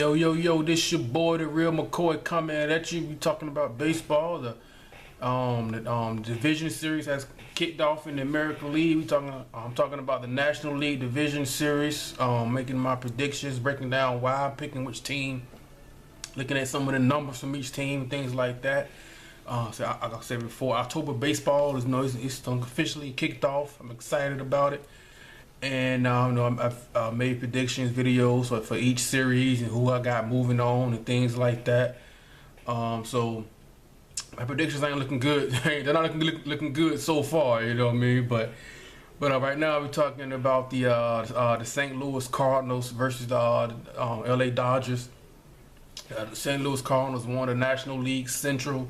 Yo, yo, yo, this your boy, the real McCoy, coming at you. We talking about baseball. The division series has kicked off in the American League. I'm talking about the National League Division Series, making my predictions, breaking down why I'm picking which team, looking at some of the numbers from each team, things like that. So like I said before, October baseball is it's officially kicked off. I'm excited about it. And I've made predictions videos for each series and who I got moving on and things like that. So my predictions ain't looking good. They're not looking good so far. You know what I mean? But right now we're talking about the St. Louis Cardinals versus the LA Dodgers. The St. Louis Cardinals won the National League Central.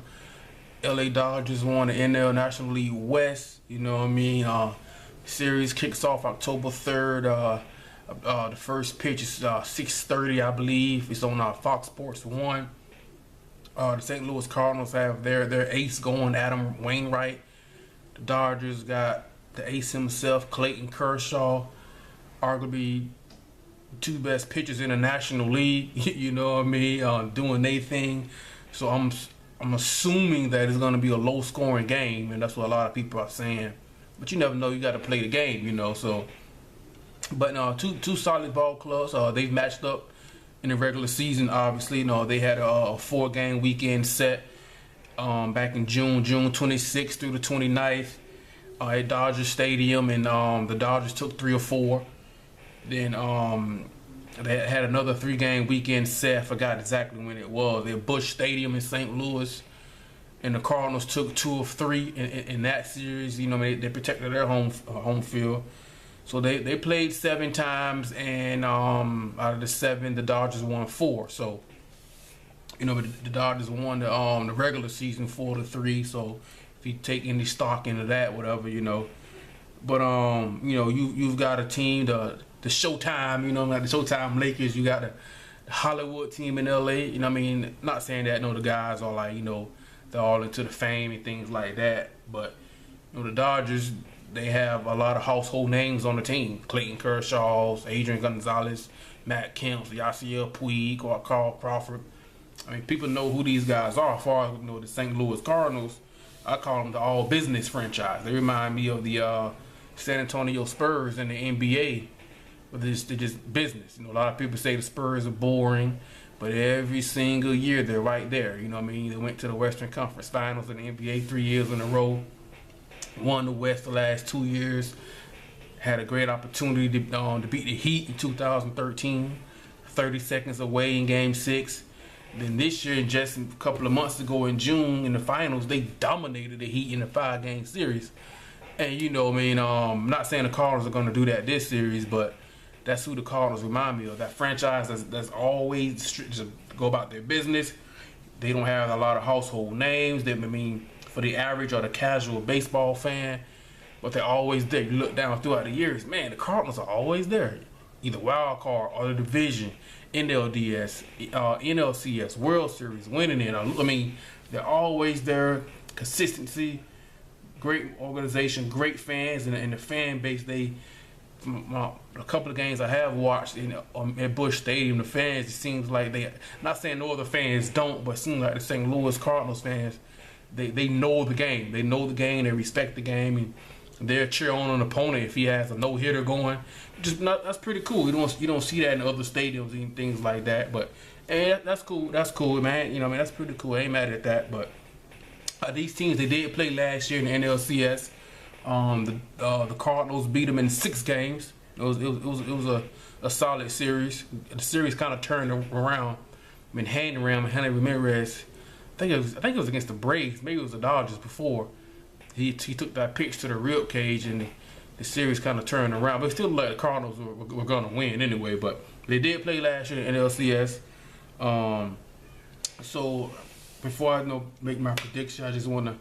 LA Dodgers won the NL National League West. You know what I mean? Series kicks off October 3rd. The first pitch is 6:30, I believe. It's on Fox Sports 1. The St. Louis Cardinals have their ace going, Adam Wainwright. The Dodgers got the ace himself, Clayton Kershaw, arguably two best pitchers in the National League. You know what I mean? Doing their thing. So I'm assuming that it's going to be a low-scoring game, and that's what a lot of people are saying. But you never know. You got to play the game, you know. So, but two solid ball clubs. They've matched up in the regular season. Obviously, they had a 4-game weekend set back in June 26th through the 29th at Dodger Stadium, and the Dodgers took 3 or 4. Then they had another 3-game weekend set. I forgot exactly when it was. At Busch Stadium in St. Louis. And the Cardinals took 2 of 3 in that series. You know, they protected their home field. So they played 7 times, and out of the 7, the Dodgers won 4. So, the Dodgers won the regular season 4-3. So if you take any stock into that, whatever, But you've got a team, the Showtime, like the Showtime Lakers. You got the Hollywood team in LA. Not saying that the guys are like they're all into the fame and things like that. But, the Dodgers, they have a lot of household names on the team. Clayton Kershaw, Adrian Gonzalez, Matt Kemp, Yasiel Puig, Carl Crawford. People know who these guys are. As far as, the St. Louis Cardinals, I call them the all-business franchise. They remind me of the San Antonio Spurs in the NBA. But they're just business. A lot of people say the Spurs are boring. But every single year, they're right there. They went to the Western Conference Finals in the NBA 3 years in a row. Won the West the last 2 years. Had a great opportunity to beat the Heat in 2013. 30 seconds away in Game 6. Then this year, just a couple of months ago in June, in the finals, they dominated the Heat in a 5-game series. And, I'm not saying the Cardinals are going to do that this series, but that's who the Cardinals remind me of. That franchise that's always strict to go about their business. They don't have a lot of household names. For the average or the casual baseball fan, but they're always there. You look down throughout the years, man, the Cardinals are always there. Either wild card or the division, NLDS, NLCS, World Series, winning it. They're always there. Consistency, great organization, great fans, and the fan base, a couple of games I have watched at Busch Stadium, the fans, it seems like not saying no other fans don't, but it seems like the St. Louis Cardinals fans, they know the game. They know the game, they respect the game, and they'll cheer on an opponent if he has a no-hitter going. That's pretty cool. You don't see that in other stadiums and things like that, but that's cool. That's cool, man. That's pretty cool. I ain't mad at that, but these teams, they did play last year in the NLCS. The Cardinals beat them in 6 games. It was a solid series. The series kind of turned around. Henry Ramirez, I think it was against the Braves. Maybe it was the Dodgers before. He took that pitch to the rib cage, and the series kind of turned around. But still, the Cardinals were going to win anyway. But they did play last year in NLCS. So before I make my prediction, I just want to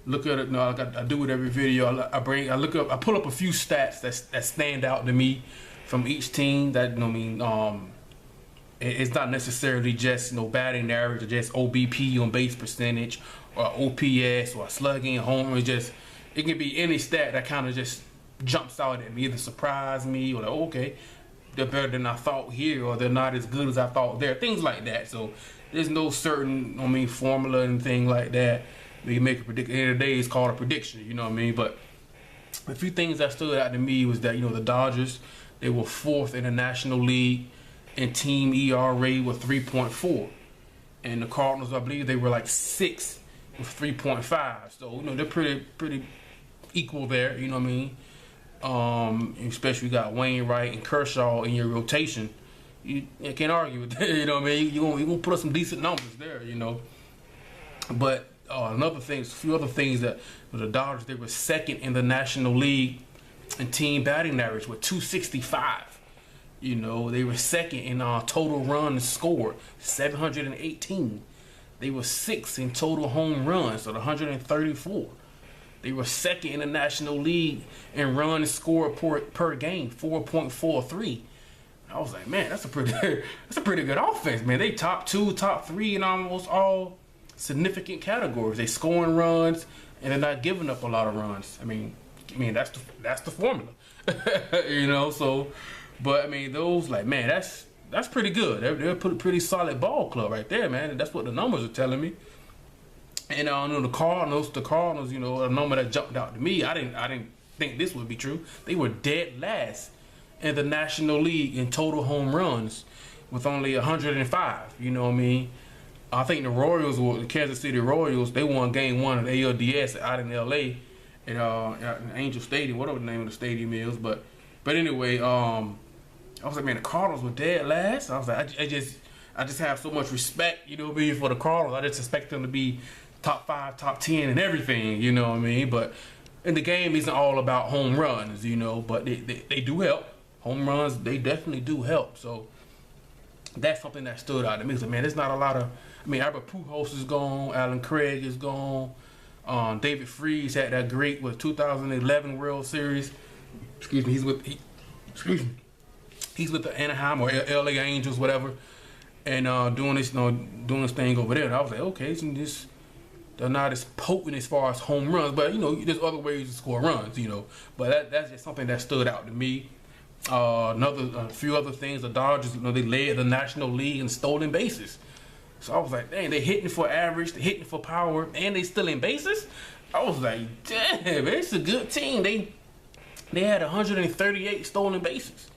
look at it. I do it every video. I pull up a few stats that stand out to me from each team. That it's not necessarily just batting average or just OBP on base percentage or OPS or slugging, home. It can be any stat that kind of just jumps out at me, either surprise me or like, okay, they're better than I thought here, or they're not as good as I thought there. Things like that. So there's no certain, formula and thing like that. You make a prediction. At the end of the day, it's called a prediction. You know what I mean? But a few things that stood out to me was that the Dodgers, they were fourth in the National League in team ERA with 3.4, and the Cardinals, I believe, they were like sixth with 3.5. So they're pretty equal there. You know what I mean? Especially you got Wainwright and Kershaw in your rotation. You can't argue with that. You know what I mean? You gonna put up some decent numbers there. But a few other things that the Dodgers, they were second in the National League in team batting average with 265. They were second in total runs scored, 718. They were sixth in total home runs at 134. They were second in the National League in runs scored per game, 4.43. I was like, man, that's a pretty good offense, man. They top 2, top 3 in almost all significant categories. They scoring runs and they're not giving up a lot of runs. I mean that's the formula. So, but those, like, man, that's pretty good. They're a pretty solid ball club right there, man. And that's what the numbers are telling me. And the Cardinals, a number that jumped out to me. I didn't think this would be true. They were dead last in the National League in total home runs with only 105. You know what I mean? I think the Kansas City Royals, they won Game 1 of the ALDS out in L.A. at Angel Stadium, whatever the name of the stadium is. But anyway, I was like, man, the Cardinals were dead last. I was like, I just have so much respect, for the Cardinals. I just expect them to be top 5, top 10 and everything, you know what I mean? But and the game isn't all about home runs, but they do help. Home runs, they definitely do help. So that's something that stood out to me. So, man, there's not a lot of, Albert Pujols is gone, Alan Craig is gone, David Freese had that great 2011 World Series. Excuse me, he's with the Anaheim or LA Angels, whatever, and doing this thing over there. And I was like, okay, so they're not as potent as far as home runs, but there's other ways to score runs, But that's just something that stood out to me. A few other things. The Dodgers, they led the National League in stolen bases. So I was like, dang, they're hitting for average, they're hitting for power, and they still in bases. I was like, damn, it's a good team. They had 138 stolen bases.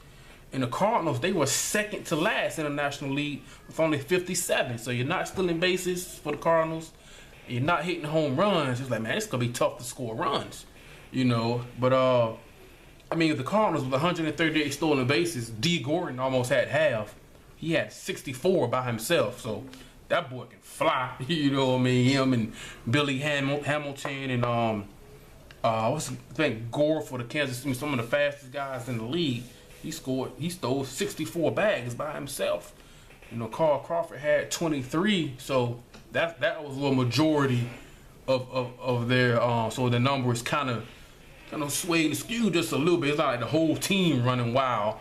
And the Cardinals, they were second to last in the National League with only 57. So you're not stealing bases for the Cardinals. You're not hitting home runs. It's like, man, it's going to be tough to score runs, But, the Cardinals with 138 stolen bases, D. Gordon almost had half. He had 64 by himself. So that boy can fly, Him and Billy Hamilton and, Gore for the Kansas, some of the fastest guys in the league. He stole 64 bags by himself. Carl Crawford had 23, so that was a majority of their. So the number is kind of swayed and skewed just a little bit. It's not like the whole team running wild.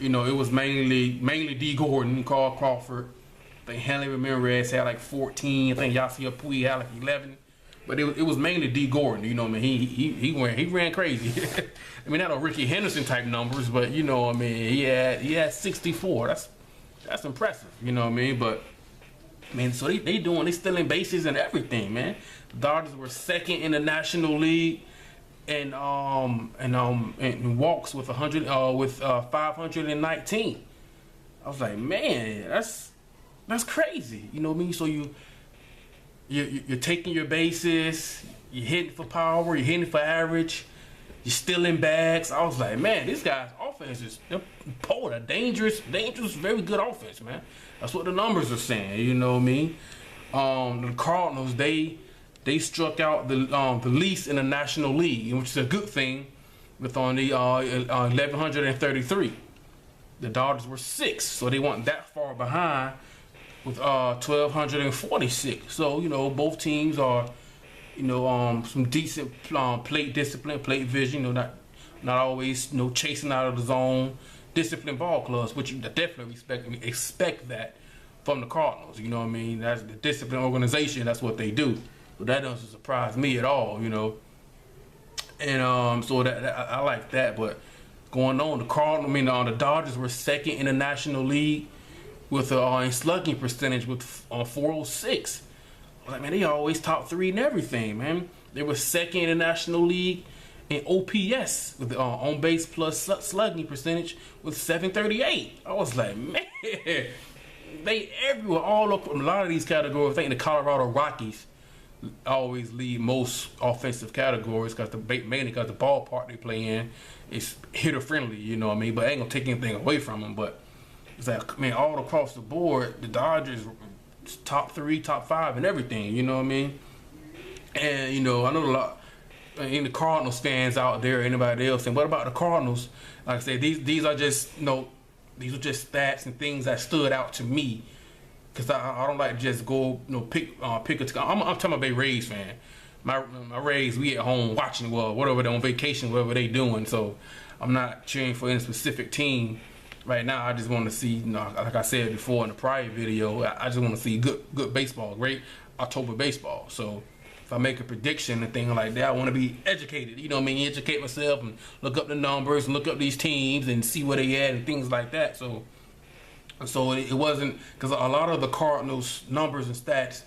It was mainly D. Gordon, Carl Crawford. I think Hanley Ramirez had like 14. I think Yasiel Puig had like 11. But it was mainly D. Gordon. He ran crazy. Not a Ricky Henderson type numbers, but he had 64. That's impressive. But so they stealing bases and everything, man. The Dodgers were second in the National League and walks with 519. I was like, man, that's crazy. So you're taking your bases, you're hitting for power, you're hitting for average, you're stealing bags. I was like, man, this guy's offense is a dangerous, very good offense, man. That's what the numbers are saying. The Cardinals, they struck out the least in the National League, which is a good thing, with only 1,133. The Dodgers were 6th, so they weren't that far behind with 1,246. So both teams are some decent plate discipline, plate vision. Not always chasing out of the zone. Disciplined ball clubs, which you definitely expect that from the Cardinals. That's the disciplined organization. That's what they do. So that doesn't surprise me at all. And so that I like that. But going on. The Dodgers were second in the National League with a slugging percentage with 406. Like, man, they always top 3 in everything, man. They were second in the National League in OPS with on base plus slugging percentage with 738. I was like, man, they everywhere, all up. A lot of these categories. I think the Colorado Rockies always lead most offensive categories mainly because the ballpark they play in is hitter friendly. You know what I mean? But I ain't gonna take anything away from them. But it's like, man, all across the board, the Dodgers top 3, top 5, and everything. You know what I mean? And you know, I know a lot. In the Cardinals fans out there, anybody else, and what about the Cardinals? Like I say, these are just these are just stats and things that stood out to me, because I don't like to just go pick a team. I'm talking about Rays fan. My Rays, we at home watching whatever they're on vacation, whatever they doing. So I'm not cheering for any specific team right now. I just want to see, like I said before in the prior video, I just want to see good baseball, great October baseball. So if I make a prediction and things like that, I want to be educated. You know what I mean? Educate myself and look up the numbers and look up these teams and see where they at and things like that. So it wasn't, because a lot of the Cardinals numbers and stats,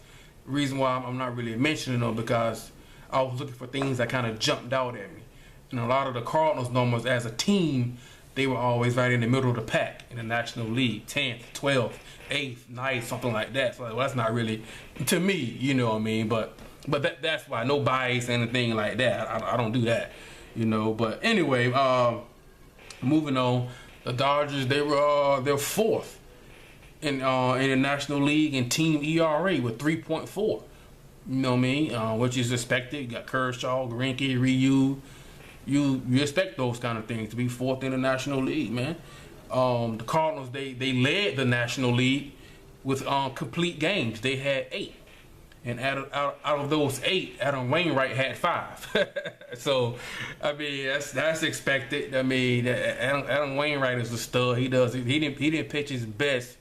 reason why I'm not really mentioning them, because I was looking for things that kind of jumped out at me. And a lot of the Cardinals numbers as a team, they were always right in the middle of the pack in the National League, 10th, 12th, 8th, 9th, something like that. So that's not really to me, you know what I mean? But that's why, no bias, anything like that. I don't do that, you know. But anyway, moving on, the Dodgers, they're 4th in the National League in team ERA with 3.4. You know what I mean? Which is expected. You got Kershaw, Greinke, Ryu. You expect those kind of things to be 4th in the National League, man. The Cardinals, they led the National League with complete games. They had 8. And out of those 8, Adam Wainwright had 5. So, I mean, that's expected. I mean, Adam Wainwright is a stud. He didn't pitch his best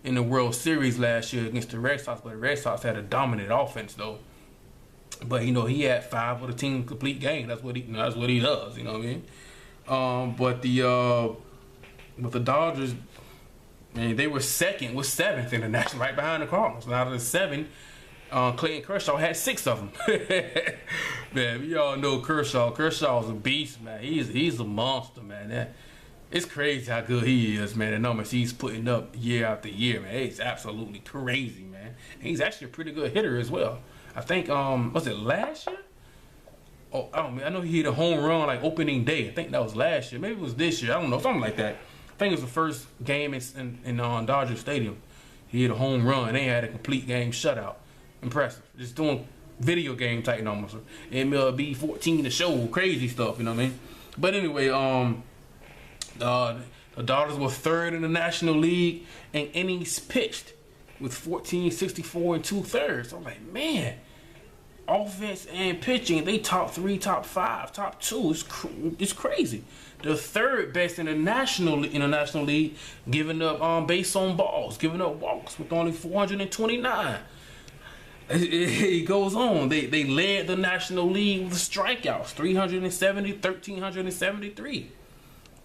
in the World Series last year against the Red Sox, but the Red Sox had a dominant offense though. But he had 5 of the team complete game. That's what he does. You know what I mean? But the Dodgers, man, they were second with 7th in the National, right behind the Cardinals. And out of the 7. Clayton Kershaw had 6 of them. Man, we all know Kershaw. Kershaw's a beast, man. He's a monster, man. It's crazy how good he is, man. The numbers he's putting up year after year, man. It's absolutely crazy, man. And he's actually a pretty good hitter as well. I think, was it last year? Oh, I know he hit a home run like opening day. I think that was last year. Maybe it was this year. I don't know, something like that. I think it was the first game in Dodger Stadium. He hit a home run. They had a complete game shutout. Impressive. Just doing video game type numbers. MLB 14 to show crazy stuff, you know what I mean? But anyway, the Dodgers were 3rd in the National League in innings pitched with 1464 and 2/3. I'm like, man, offense and pitching, they top 3, top 5, top 2. It's crazy. The 3rd best in the National League, giving up base on balls, giving up walks with only 429. It goes on. They led the National League with strikeouts, 1,373.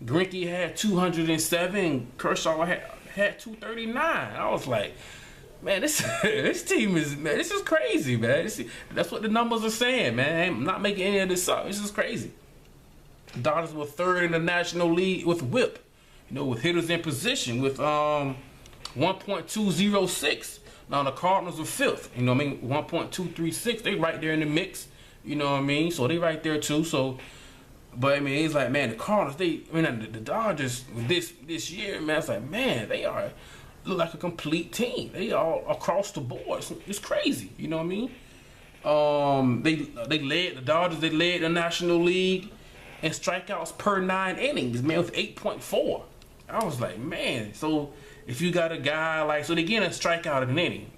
Greinke had 207. Kershaw had 239. I was like, man, this team is, man, this is crazy, man. That's what the numbers are saying, man. I'm not making any of this up. This is crazy. The Dodgers were 3rd in the National League with WHIP, with hitters in position with 1.206. Now the Cardinals are 5th, 1.236. They right there in the mix, you know what I mean? So they right there too. So, but I mean, it's like, man, the Cardinals, the Dodgers this year, man, it's like, man, they look like a complete team. They all across the board. It's crazy, you know what I mean? The Dodgers led the National League in strikeouts per 9 innings, man, with 8.4. I was like, man, so if you got a guy so they get a strikeout in an inning,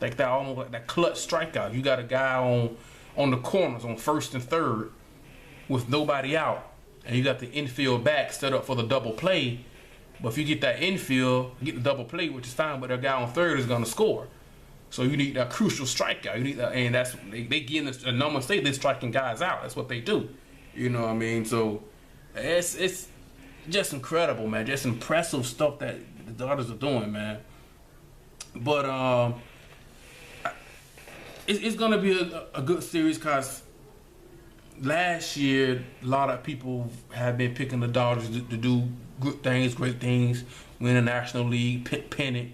like that, almost like that clutch strikeout. You got a guy on the corners on 1st and 3rd with nobody out, and you got the infield back set up for the double play. But if you get that infield, get the double play, which is fine, but their guy on 3rd is going to score. So you need that crucial strikeout. You need that, and they give the number say they're striking guys out. That's what they do. You know what I mean? So It's just incredible, man. Just impressive stuff that the Dodgers are doing, man. But it's gonna be a good series because last year a lot of people have been picking the Dodgers to do good things, great things, win the National League pennant.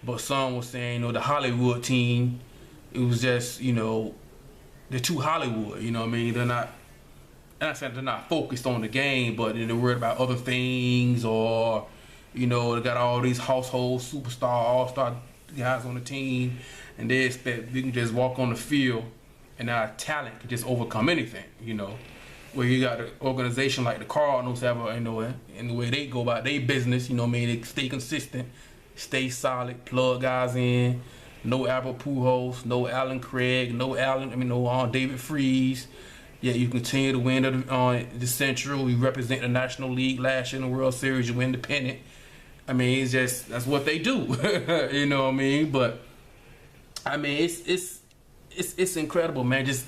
But some was saying, the Hollywood team, it was just, they're too Hollywood. You know what I mean? They're not. And I said they're not focused on the game, but they're worried about other things, or they got all these household superstar, all-star guys on the team, and they expect we can just walk on the field and our talent can just overcome anything. Where you got an organization like the Cardinals have, in the way they go about their business. They stay consistent, stay solid, plug guys in. No Albert Pujols, no Alan Craig, no David Freese. Yeah, you continue to win the Central. You represent the National League last year in the World Series. You win the pennant. It's just that's what they do. You know what I mean? But it's incredible, man. Just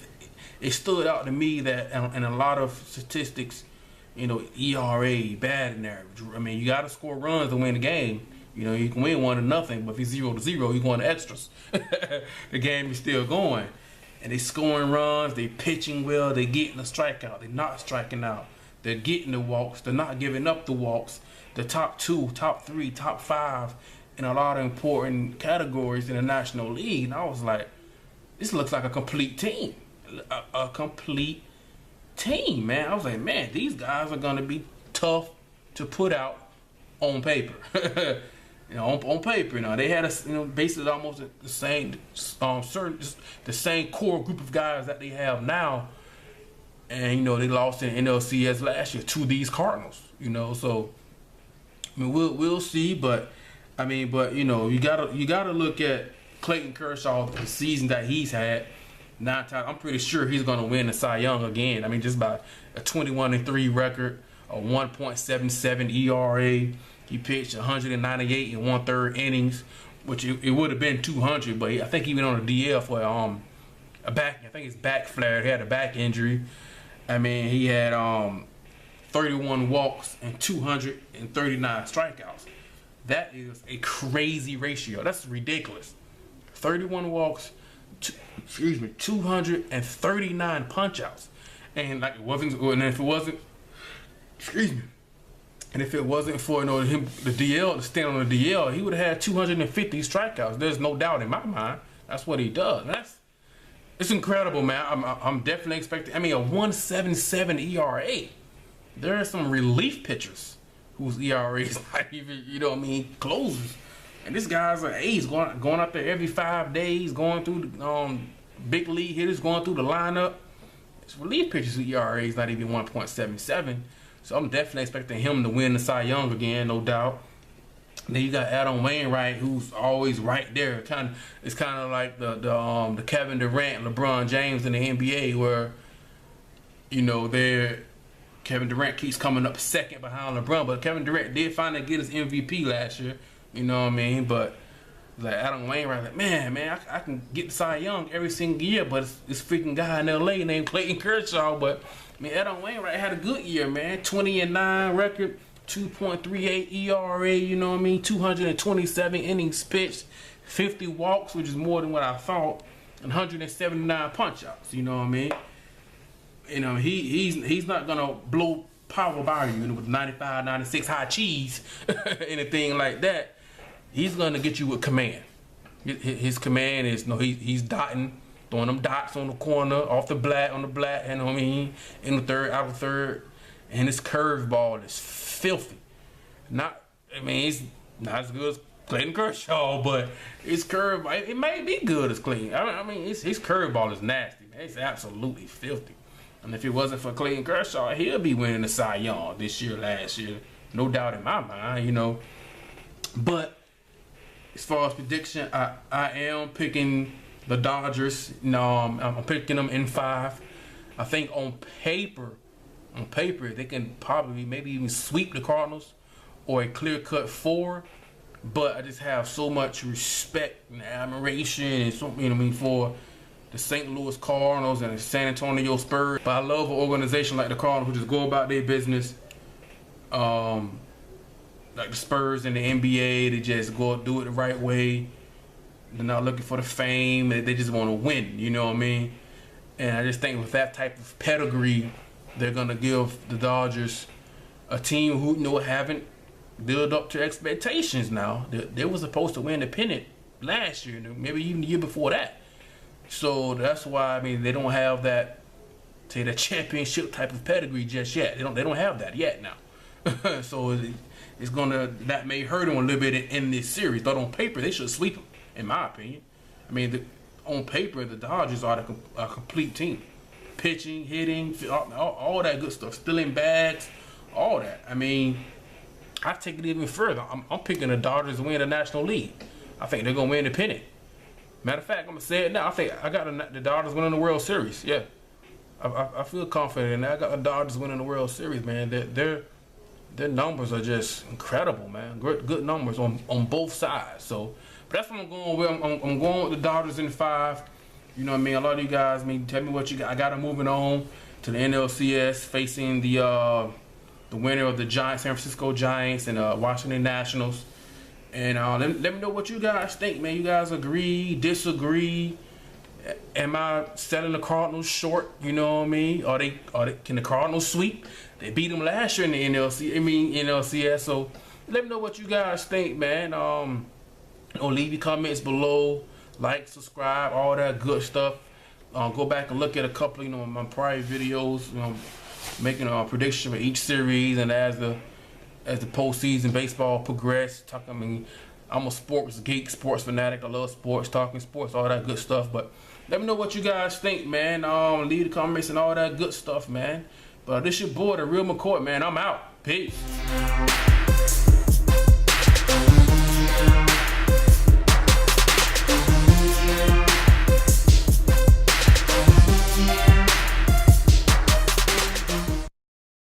it stood out to me that in a lot of statistics, ERA, batting average. You got to score runs to win the game. You can win 1-0, but if it's 0-0, you're going to extras. The game is still going. And they scoring runs, they pitching well, they getting a strikeout, they're not striking out. They're getting the walks, they're not giving up the walks. The top 2, top 3, top 5 in a lot of important categories in the National League. And I was like, this looks like a complete team. A complete team, man. I was like, man, these guys are going to be tough to put out on paper. On paper, they had basically almost the same, the same core group of guys that they have now, and they lost in NLCS last year to these Cardinals. So we'll see, but you gotta look at Clayton Kershaw, the season that he's had. 9 times, I'm pretty sure he's gonna win the Cy Young again. Just by a 21-3 record, a 1.77 ERA. He pitched 198 and 1/3 innings, which it would have been 200, but I think he went on a DL for a back. I think his back flared. He had a back injury. He had 31 walks and 239 strikeouts. That is a crazy ratio. That's ridiculous. 31 walks, 239 punch-outs, and if it wasn't for him, the DL, to stand on the DL, he would have had 250 strikeouts. There's no doubt in my mind. That's what he does. It's incredible, man. I'm definitely expecting. A 1.77 ERA. There are some relief pitchers whose ERA is not even, closes. And this guy's an ace, going out there every 5 days, going through the big league hitters, going through the lineup. It's relief pitchers whose ERA is not even 1.77. So I'm definitely expecting him to win the Cy Young again, no doubt. Then you got Adam Wainwright, who's always right there. It's kind of like the Kevin Durant, LeBron James in the NBA, where Kevin Durant keeps coming up second behind LeBron, but Kevin Durant did finally get his MVP last year. But like Adam Wainwright, like man, I can get the Cy Young every single year, but it's this freaking guy in LA named Clayton Kershaw, but. Adam Wainwright had a good year, man. 20-9 record, 2.38 ERA, 227 innings pitched, 50 walks, which is more than what I thought, and 179 punch-outs, He's not going to blow power by you, with 95, 96 high cheese, anything like that. He's going to get you with command. His command is, he's dotting, throwing them dots on the corner, off the black, on the black, in the third, out of third. And his curveball is filthy. It's not as good as Clayton Kershaw, but his curveball, it may be good as Clayton. His curveball is nasty, man. It's absolutely filthy. And if it wasn't for Clayton Kershaw, he'll be winning the Cy Young this year, last year. No doubt in my mind, But as far as prediction, I am picking the Dodgers. I'm picking them in 5. I think on paper, they can probably maybe even sweep the Cardinals or a clear-cut 4. But I just have so much respect and admiration and for the St. Louis Cardinals and the San Antonio Spurs. But I love an organization like the Cardinals who just go about their business Like the Spurs in the NBA, they just go do it the right way. They're not looking for the fame. They just want to win. You know what I mean? And I just think with that type of pedigree, they're gonna give the Dodgers a team who haven't lived up to expectations. Now they were supposed to win the pennant last year, maybe even the year before that. So that's why they don't have that championship type of pedigree just yet. They don't have that yet now. So that may hurt them a little bit in this series. But on paper, they should sweep them, in my opinion. On paper, the Dodgers are a complete team. Pitching, hitting, all that good stuff. Stealing bags, all that. I take it even further. I'm picking the Dodgers to win the National League. I think they're going to win the pennant. Matter of fact, I'm going to say it now. I think I got the Dodgers winning the World Series. Yeah. I feel confident in that. I got the Dodgers winning the World Series, man. Their numbers are just incredible, man. Good numbers on both sides. So, but that's what I'm going with. I'm going with the Dodgers in 5. You know what I mean? A lot of you guys, tell me what you got. I got them moving on to the NLCS, facing the winner of the San Francisco Giants and Washington Nationals. And let me know what you guys think, man. You guys agree, disagree? Am I selling the Cardinals short? You know what I mean? Can the Cardinals sweep? They beat them last year in the NLCS. So let me know what you guys think, man. Leave your comments below. Like, subscribe, all that good stuff. Go back and look at a couple, of my prior videos. Making a prediction for each series, and as the postseason baseball progress. I'm a sports geek, sports fanatic. I love sports, talking sports, all that good stuff. But let me know what you guys think, man. Leave the comments and all that good stuff, man. But this your boy, the Real McCoy, man. I'm out. Peace.